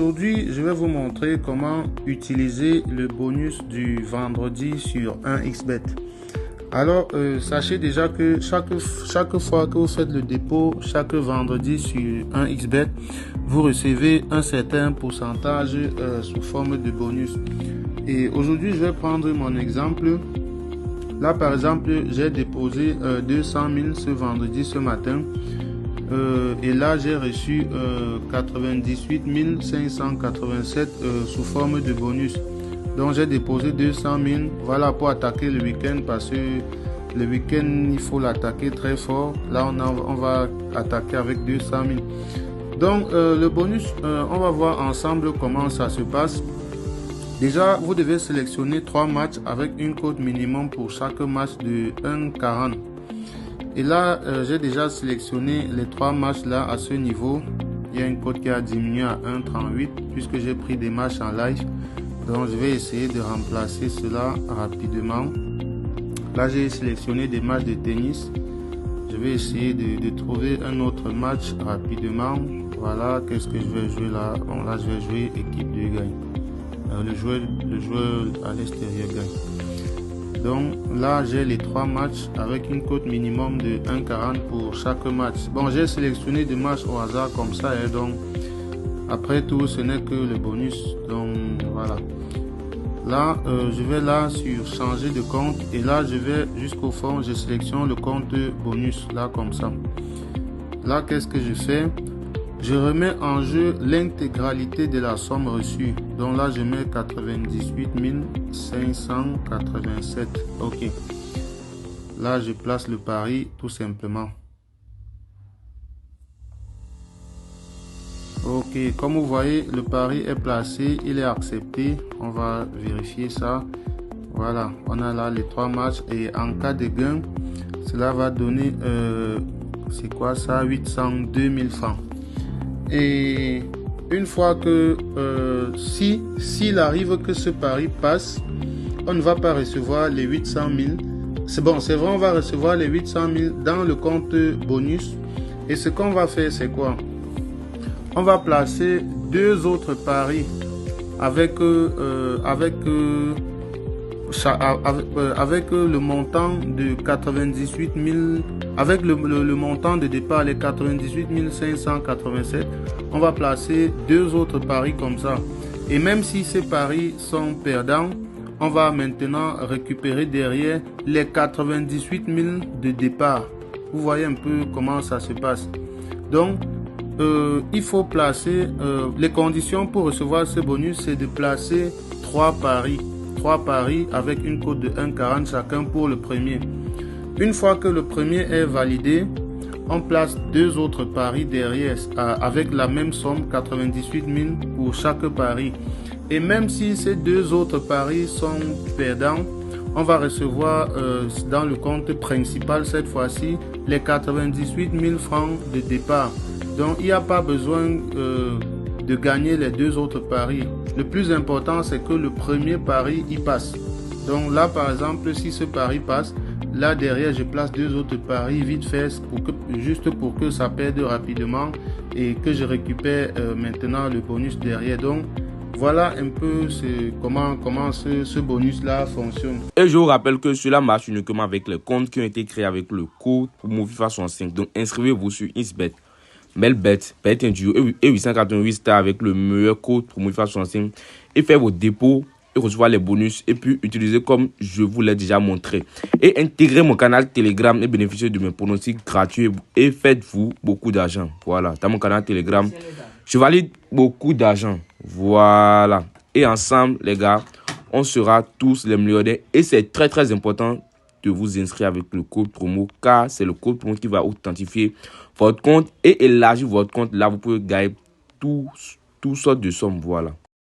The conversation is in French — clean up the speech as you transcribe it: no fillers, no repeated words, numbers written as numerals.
aujourd'hui, je vais vous montrer comment utiliser le bonus du vendredi sur 1xBet. Alors, sachez déjà que chaque fois que vous faites le dépôt, chaque vendredi sur 1xBet, vous recevez un certain pourcentage sous forme de bonus. Et aujourd'hui, je vais prendre mon exemple. Là, par exemple, j'ai déposé 200 000 ce vendredi, ce matin. Et là, j'ai reçu 98 587 sous forme de bonus. Donc, j'ai déposé 200 000. Voilà, pour attaquer le week-end, parce que le week-end, il faut l'attaquer très fort. Là, on va attaquer avec 200 000. Donc, le bonus, on va voir ensemble comment ça se passe. Déjà, vous devez sélectionner 3 matchs avec une cote minimum pour chaque match de 1,40. Et là, j'ai déjà sélectionné les 3 matchs là à ce niveau. Il y a une cote qui a diminué à 1,38 puisque j'ai pris des matchs en live. Donc, je vais essayer de remplacer cela rapidement. Là, j'ai sélectionné des matchs de tennis. Je vais essayer de trouver un autre match rapidement. Voilà, qu'est-ce que je vais jouer là? Bon, là, je vais jouer équipe de gagne. Le joueur à l'extérieur gagne. Donc là, j'ai les 3 matchs avec une cote minimum de 1,40 pour chaque match. Bon, j'ai sélectionné des matchs au hasard comme ça. Donc, après tout, ce n'est que le bonus. Donc, voilà. Là, je vais là sur changer de compte. Et là, je vais jusqu'au fond. Je sélectionne le compte bonus. Là, comme ça. Là, qu'est-ce que je fais? Je remets en jeu l'intégralité de la somme reçue. Donc là, je mets 98 587. OK. Là, je place le pari tout simplement. OK. Comme vous voyez, le pari est placé. Il est accepté. On va vérifier ça. Voilà. On a là les 3 matchs. Et en cas de gain, cela va donner... c'est quoi ça? 802 000 francs. Et une fois que s'il arrive que ce pari passe, on ne va pas recevoir les 800 000. C'est bon, c'est vrai, on va recevoir les 800 000 dans le compte bonus. Et ce qu'on va faire, c'est quoi? On va placer 2 autres paris avec le montant de 98 000, avec le montant de départ, les 98 587, on va placer 2 autres paris comme ça. Et même si ces paris sont perdants, on va maintenant récupérer derrière les 98 000 de départ. Vous voyez un peu comment ça se passe. Donc, il faut placer, les conditions pour recevoir ce bonus, c'est de placer 3 paris. 3 paris avec une cote de 1,40 chacun pour le premier. Une fois que le premier est validé, on place 2 autres paris derrière avec la même somme, 98 000 pour chaque pari. Et même si ces 2 autres paris sont perdants, on va recevoir dans le compte principal cette fois-ci les 98 000 francs de départ. Donc il n'y a pas besoin de gagner les 2 autres paris. Le plus important, c'est que le premier pari y passe. Donc là, par exemple, si ce pari passe, là derrière, je place 2 autres paris vite fait, juste pour que ça perde rapidement et que je récupère maintenant le bonus derrière. Donc voilà un peu comment ce bonus-là fonctionne. Et je vous rappelle que cela marche uniquement avec les comptes qui ont été créés avec le code FIFA65. Donc inscrivez-vous sur 1xBet. Melbet, bet un duo et 888 stars avec le meilleur code pour FIFA65 et faire vos dépôts et recevoir les bonus et puis utiliser comme je vous l'ai déjà montré. Et intégrer mon canal Telegram et bénéficier de mes pronostics gratuits et faites-vous beaucoup d'argent. Voilà, dans mon canal Telegram, je valide beaucoup d'argent. Voilà. Et ensemble, les gars, on sera tous les millionnaires et c'est très très important de vous inscrire avec le code promo car c'est le code promo qui va authentifier votre compte et élargir votre compte. Là, vous pouvez gagner toutes sortes de sommes. Voilà.